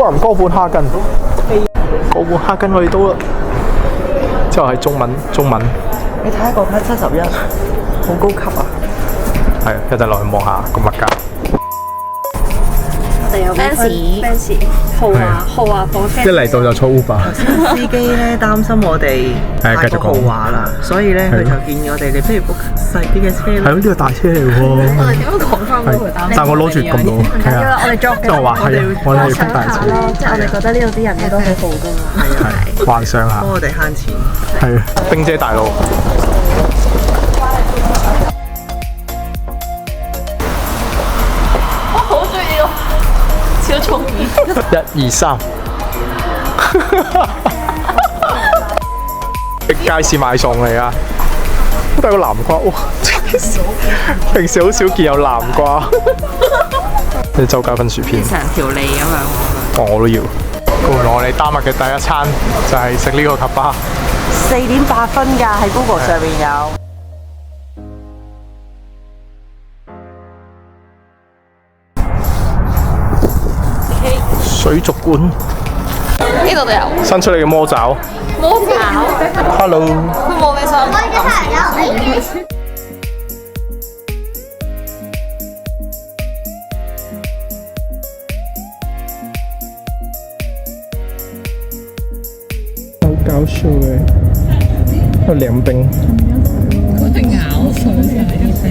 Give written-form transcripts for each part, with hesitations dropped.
Forum 哥本哈根，哥本哈根我哋到啦。之後係中文。你睇下個牌71，好高級啊！係，一陣落去望下個物價。我哋有 Benz 豪華火車。一嚟到就坐 Uber。司機咧擔心我哋太過豪華啦，所以咧佢就建議我哋，你不如 book 細啲嘅車。係咯，呢個大車嚟喎。我哋點樣講翻俾佢擔心？但係我攞住咁多，係啊，我哋 drop 嘅。我話係啊，我哋要 book 大車。即係我哋覺得呢度啲人都好好㗎嘛。係幻想下。幫我哋慳錢。係啊，冰姐大佬。我好中意呢個，超中意。1、2、3。街市買餸嚟啊！都係個南瓜，哇！平時好少見有南瓜。你周街分薯片，成條脷咁樣。哦，我都要。原來我哋丹麥嘅第一餐就係食呢個及巴4.8分㗎，喺 Google 上面有。水族館，呢度都有。伸出你嘅魔爪。魔爪。Hello。佢冇你想咁。好搞笑嘅，有涼冰。佢哋咬水成啲冰。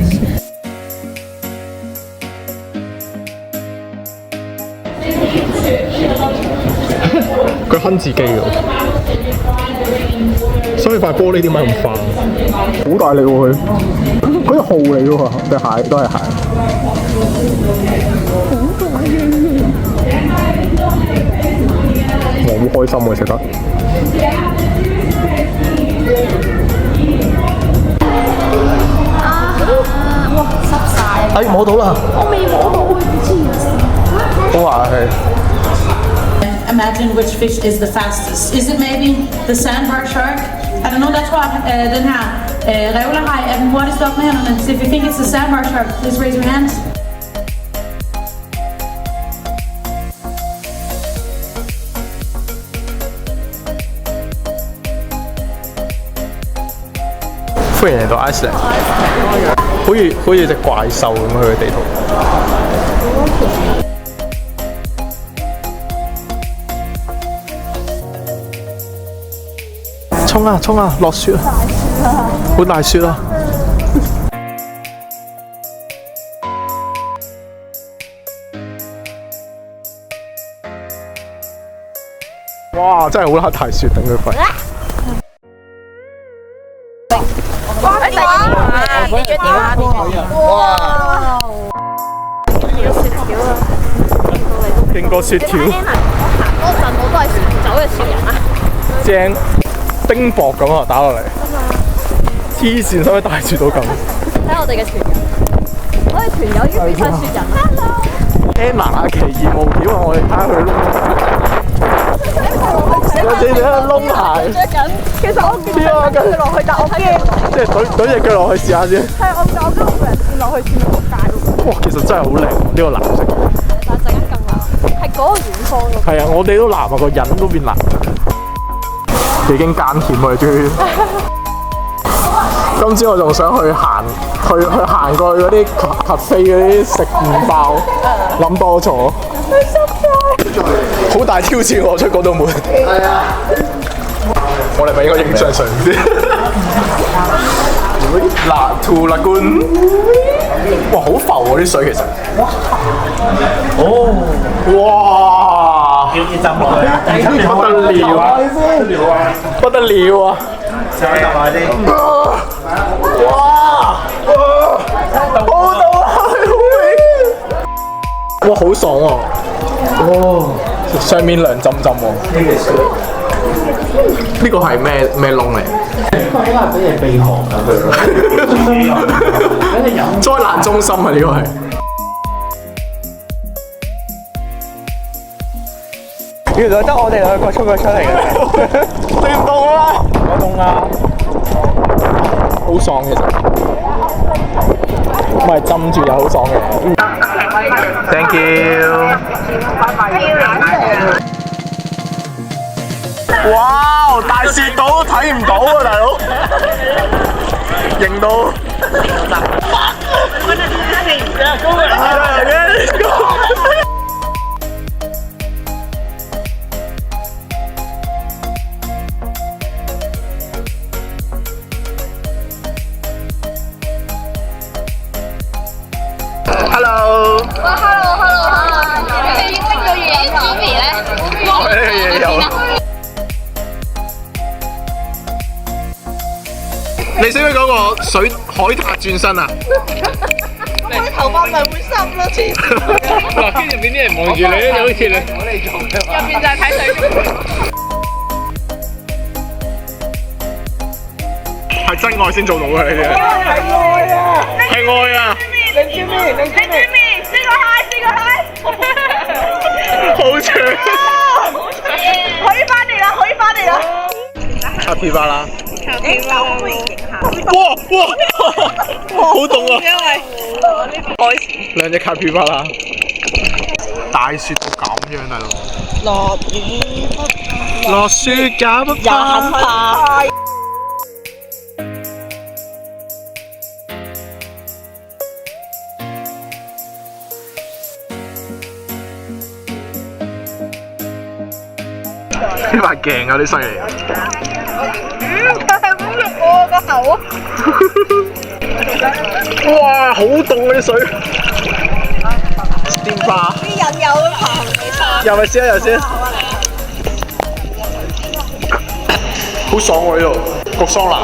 佢哼自己㗎，所以塊玻璃點解咁化？好大力喎佢，嗰隻蠔嚟㗎喎，隻蟹都係蟹。我好開心喎食得。哇！濕晒。哎，摸到啦！我未摸到，唔知。都話係。Imagine which fish is the fastest. Is it maybe the sandbar shark? I don't know, that's why den her revlehaj er den hurtigste op med hænderne. So if you think it's the sandbar shark, please raise your hands. 歡迎嚟到 Iceland， 好似隻怪獸咁樣佢嘅地圖。衝啊衝啊！落雪啊！好大雪啊！哇！真係好大雪，等佢瞓。你最點啊？哇！有雪條啊！勁過雪條。我行嗰陣我都係走嘅雪人啊！正冰雹咁啊，打落嚟。黐線，使唔使大雪到咁？睇我哋嘅團友，我哋團友已經變晒雪人啦。Anna 奇異冒險啊！我哋睇下佢你哋喺度窿鞋。着緊，其實我見到佢落去，但我驚。即係懟隻腳落去試下先。係我驚我個人跌落去，跌到仆街。哇！其實真係好靚，呢個藍色。但係陣間更藍，係嗰個遠方嗰個。係啊，我哋都藍啊，個人都變藍。幾經艱險啊！終於。今朝我仲想去行過去嗰啲cafe嗰啲食唔飽，諗多咗。好大挑戰喎！出嗰道門。係啊。我哋咪應該影張相先。嗱，to lagoon。哇，好浮喎啲水其實。哦。哇！要浸落去啊！不得了啊！不得了啊！上去浸下先。哇！好到啊！哇，好爽喎！哦，上面涼浸浸喎。呢個係咩窿嚟？呢個應該係俾你避寒㗎佢。俾你飲。災難中心啊！呢個係。原來得我哋兩個衝咗出嚟嘅。你唔凍啊？我凍啊！好爽其實，唔係浸住又好爽嘅。Thank you。拜拜。哇！大舌到睇唔到啊，大佬，型到。Hello。哇，hello，你拎到越野 Jimmy 咧？嘢有。你識唔識嗰個水海獺轉身啊？頭髮咪會濕咯，黐線。嗱，跟住入邊啲人望住你咧，就好似你。入邊就係睇水。係真愛先做到嘅，你哋。係愛啊！你 Jimmy，試個 high，好長。可以翻嚟啦。Happy 巴啦！誒，手可唔可以影下？哇！好凍啊！兩隻 Happy 巴啦，大雪到咁樣大佬。落雨不落雪也不也很怕。呢塊鏡有啲犀利。佢係污咗我個口啊！哇！好凍啊啲水。電化。啲人有爬行李衫。又咪先，好爽喎呢度，焗桑拿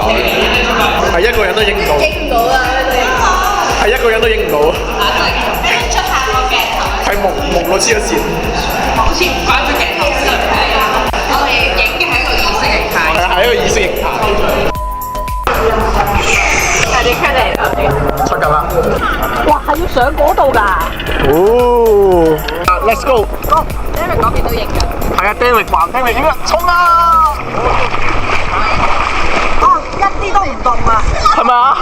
係一個人都影唔到。影唔到啊！係一個人都影唔到。出下個鏡頭。係蒙到黐咗線。好似唔關咗鏡頭事。我哋影嘅係一個意識形態。係一個意識形態。快啲出嚟啦！出緊啦！哇，係要上嗰度㗎？哦，Let's go！因為嗰邊都影緊。係啊，丁力還丁力影啊！衝啊！哦，一啲都唔凍啊！係咪啊？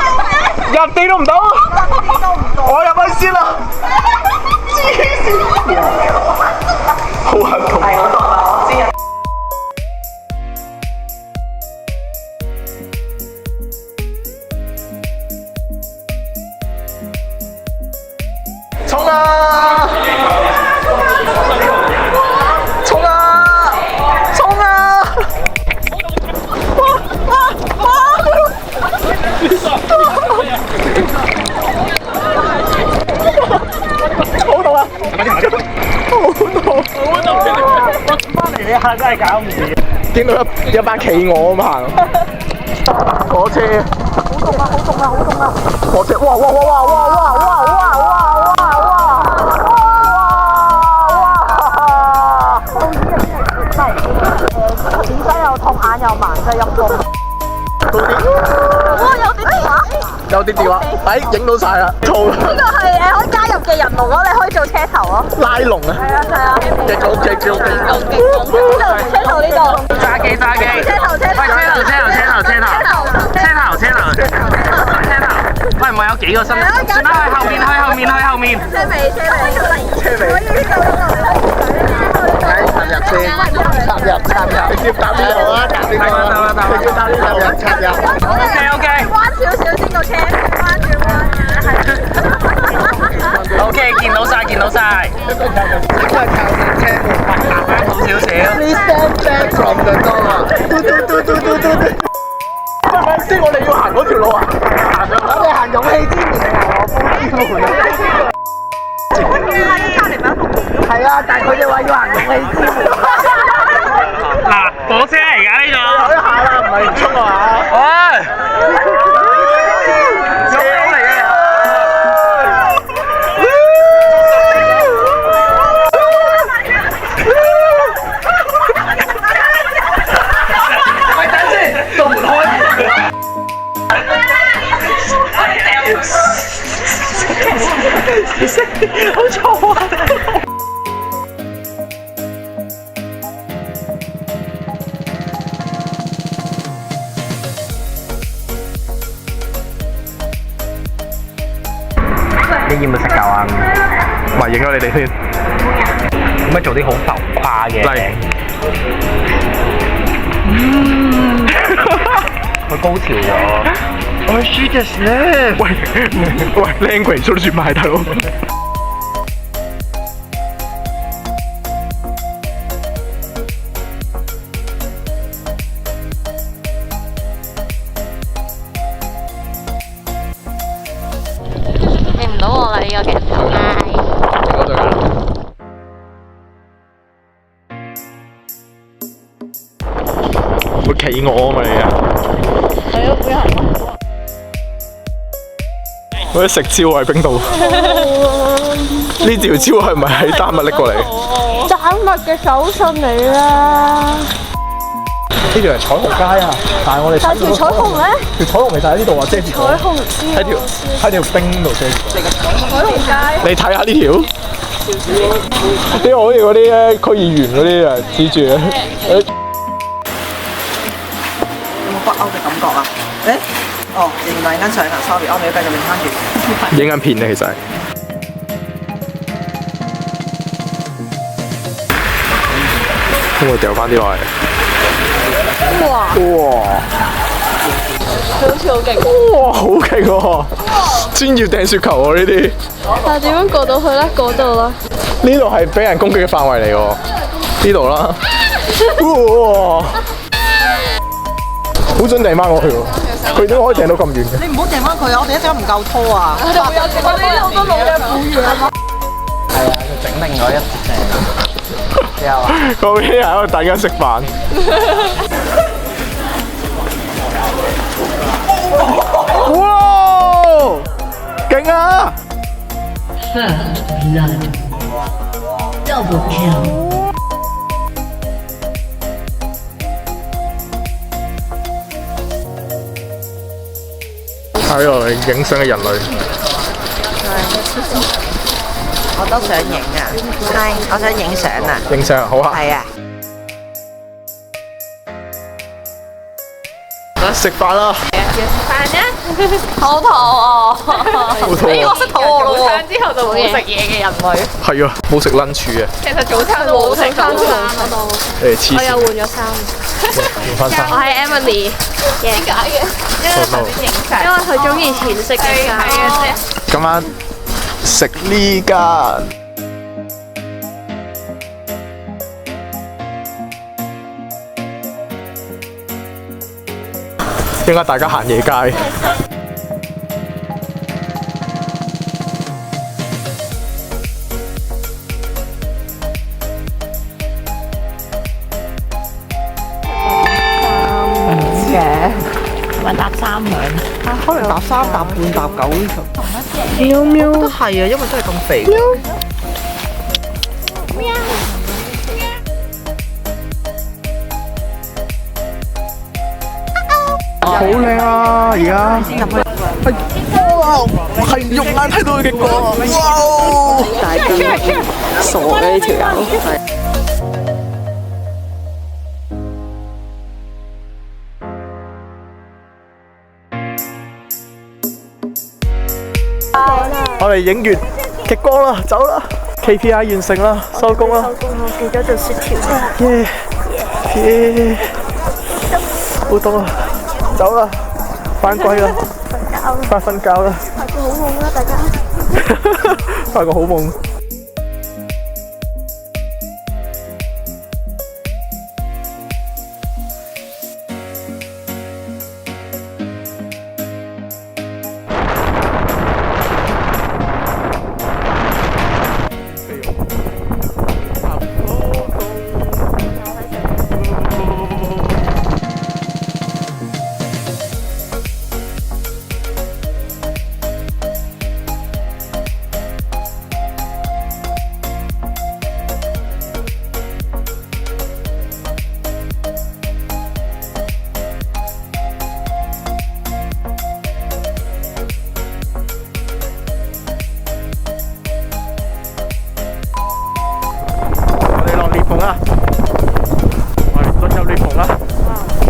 一啲都唔到。一啲都唔凍。我入去先啦。黐線！好核突。係好凍啊！我知啊。衝啊！衝啊！衝啊！好凍啊！翻嚟你下真係搞唔掂。見到一班企鵝咁行。火車。好凍啊！火車，哇！點解又痛眼又盲真係陰公？哇！有啲電話。有啲電話，影到晒啦，錯啦。呢個係可以加入嘅人龍咯，你可以做車頭咯。拉龍啊！係啊。極好。呢度車頭呢度。揸機。喂，車頭。喂，唔係有幾個身？算啦，去後面。車尾。插入，直接搭呢度啊！直接搭呢度，插入。OK。彎少少先個車，彎住。OK， 見到晒。應該靠車門。好少少。 Please stand back from the door。咪先，我哋要行嗰條路啊！我哋行勇氣之門定行我風之門啊？係啊，但係佢哋話要行勇氣之門。嗱，火車嚟㗎呢度。有一下啦，唔係唔衝啊嘛！喂，車嚟嘅。喂，等先，個門開。好嘈啊！你要唔要食夠啊？咪影咗你哋先。可唔可以做啲好浮誇嘅？嚟。高潮咗。我輸隻咧。喂，language 都算埋大佬。認唔到我啦呢個鏡頭。嗰度㗎。會企鵝嘛你啊？係啊，會行啊！嗰啲食蕉喺冰島。呢條蕉係咪喺丹麥拎過嚟？丹麥嘅手信嚟啦！呢條係彩虹街啊，但係我哋但條彩虹咧？條彩虹其實喺呢度啊，遮住彩虹喺條冰度遮住。彩虹街。你睇下呢條，呢個好似嗰啲咧區議員嗰啲啊，指住啊。有冇北歐嘅感覺啊？誒，哦，仍然間上啊 ，sorry，我哋要繼續影翻住。影緊片咧，其實係。咁我掉翻啲落嚟。哇！佢好似好勁。哇，好勁喎！專業掟雪球喎呢啲。但係點樣過到去咧？嗰度啦。呢度係俾人攻擊嘅範圍嚟喎。呢度啦。哇！好想掟翻過去喎。佢點解可以掟到咁遠嘅？你唔好掟翻佢啊！我哋一陣唔夠拖啊！我哋會有我哋好多老嘅婦孺啊！係啊，就整另外一隻。有啊！嗰邊喺度等緊食飯。哇！勁啊！ Double kill. 喺度影相嘅人類。我都想影啊！係，我想影相啊！影相好啊！係啊！食飯啦！飯啫，好肚餓。好肚餓。我識肚餓咯喎！之後就冇食嘢嘅人類。係啊，冇食 lunch 嘅。其實早餐都冇食早餐嗰度。黐線。我又換咗衫。換翻衫。我係 Emily。點解嘅？因為頭先影相。因為佢中意淺色嘅衫。今晚食呢間。應該大家行夜街。咪搭3響，可能搭3、搭半、搭9呢種。喵喵，我覺得係啊，因為真係咁肥。好靚啊！而家哇，係肉眼睇到佢嘅光，哇！大隻，傻嘅呢條友。我哋影完極光啦，走啦 ！KPI 完成啦，收工啦！我記得做雪條。耶！好凍啊！走啦，返歸啦，返瞓覺啦。發個好夢啦，大家。發個好夢。裂縫啦，我哋進入裂縫啦。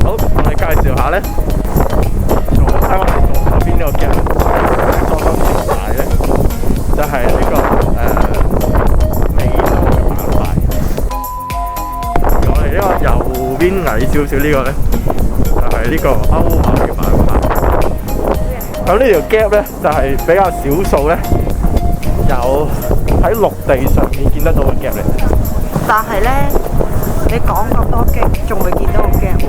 好，我哋介紹下咧，喺我哋左手邊呢個鏡，左手邊大咧，就係呢個美洲嘅板塊。我哋呢個右邊矮少少呢個咧，就係呢個歐馬嘅漫畫。咁呢條 gap 咧就係比較少數咧，有喺陸地上面見得到嘅 gap 嚟。但係咧，你講咁多 gap，仲未見到個 gap 喎。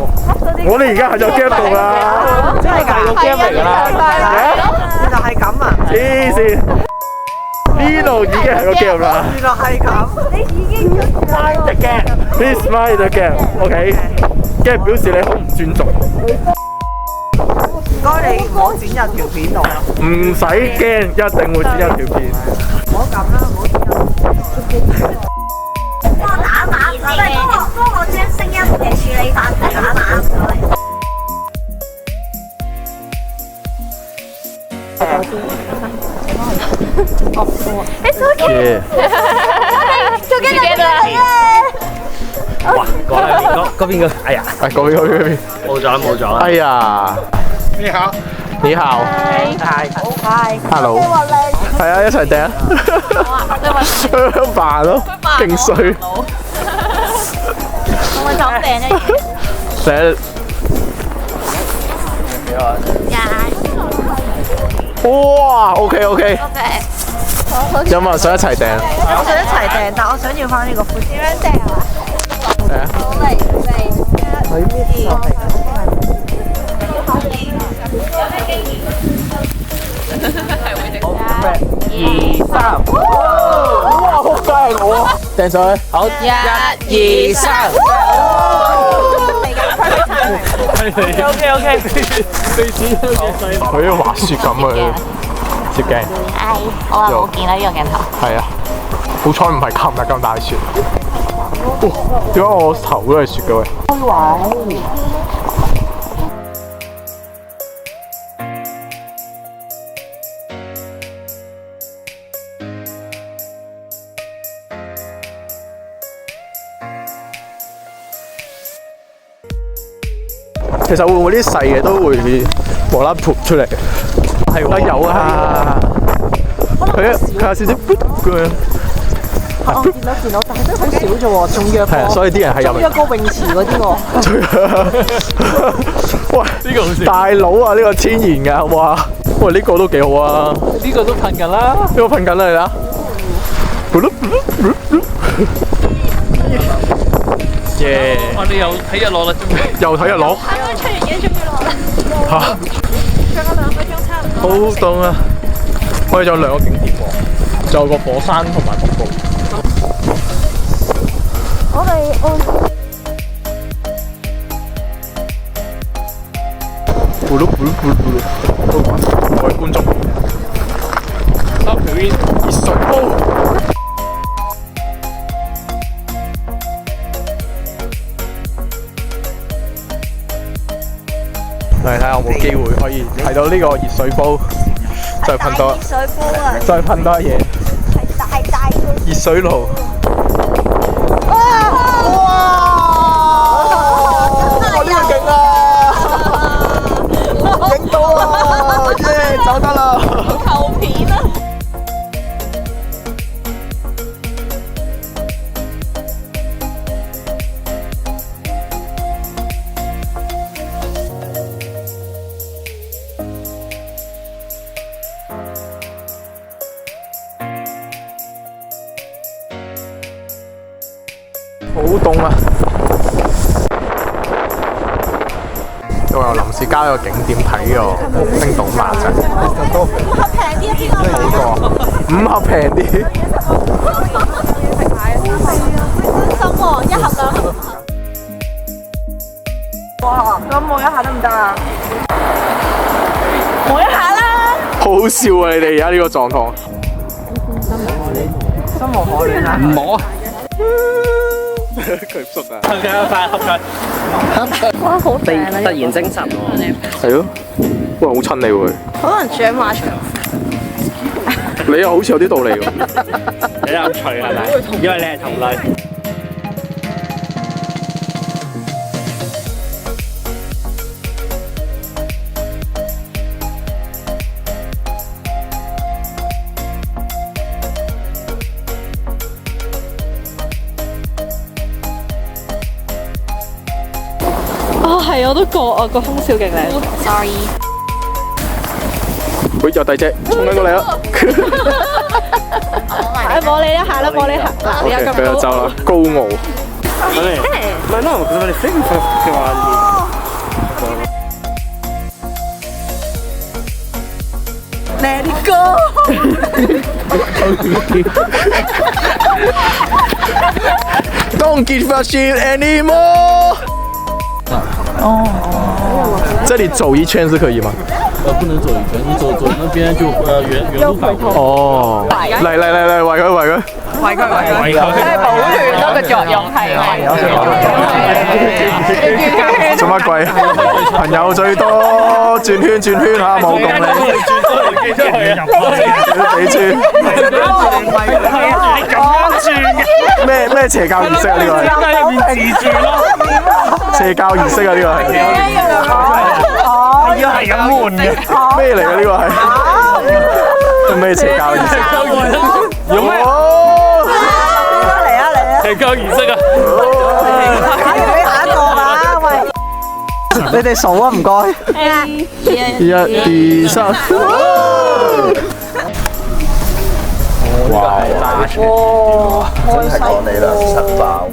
我哋而家喺咗 gap 度啦，真係㗎，個 gap 嚟㗎啦。原來係咁啊！黐線，呢度已經係個 gap 啦。原來係咁，你已經出咗。隻 gap。 Please mind the gap，OK？gap 表示你好唔尊重。唔該你唔好剪入條片度。唔使驚，一定會剪一條片。唔好咁啦，唔好剪入。幫我打碼，幫我將聲音嘅處理法打碼，唔該。It's okay. Together. 哇，嗰邊個，哎呀，係嗰邊。冇咗啦。哎呀，你好。你好。Hello。係啊，一齊掟。扮咯，勁衰。我咪就咁掟啫。掟。哇，OK。有冇人想一齊掟？我想一齊掟，但我想要翻呢個款。點樣掟啊？係啊。2、3，哇！好犀利我啊！掟上去。好，1、2、3。OK。佢啲滑雪咁啊！攝鏡。我話冇見到呢個鏡頭。係啊，好彩唔係琴日咁大雪。哇！點解我頭都係雪嘅喂？其實會唔會啲細嘅都會無啦啦撲出嚟？係喎，有啊！佢有少少咁樣。我見到，但係都好少啫喎，仲約係啊，所以啲人係入約個泳池嗰啲喎。喂，呢個好笑！大佬啊，呢個天然㗎，哇！喂，呢個都幾好啊！呢個都噴緊啦。呢個噴緊啦，你睇。耶！我哋又睇日落啦，又睇日落。啱啱出完嘢，終於落啦。嚇！仲有2個鐘差唔多。好凍啊！我哋仲有2個景點喎，仲有個火山同埋瀑布。我哋各位觀眾，三條煙熱水煲。嚟睇下有冇機會可以睇到呢個熱水煲，再噴多，熱水煲啊，再噴多嘢，係大個。熱水爐。走得啦！求片啊！好凍啊！我又臨時加咗個景點睇個星島麻雀，五盒平啲啊，邊個？好過5盒平啲。心喎，1盒2盒。哇！咁摸一下得唔得啊？摸一下啦。好好笑啊！你哋而家呢個狀況。心無可戀啊！唔摸啊！佢縮啊！哇，好突然精神喎。係咯，喂，好親你喎。可能住喺馬場。你又好似有啲道理喎。你有趣係咪？因為你係同類。係，我都覺啊，個空少勁靚。Sorry。喂，有第隻衝緊過嚟啦！摸你一下啦，摸你一下。嗱，你有咁俾我走啦，高傲。Let it go。Don't give a shit anymore。哦。这里走一圈是可以嗎？不能走一圈，你走那邊就原路返回。哦。嚟，圍佢。保暖嗰個作用係。做乜鬼？朋友最多轉圈嚇，冇共你。幾轉？你咁樣轉嘅？咩邪教儀式啊？呢個係自轉咯。邪教儀式啊？呢個係。要係咁換嘅。咩嚟嘅呢個係？咩邪教儀式？有咩？邪教儀式啊！你哋數啊，唔該。一、二、三。哇！哇！真係講你啦，實爆。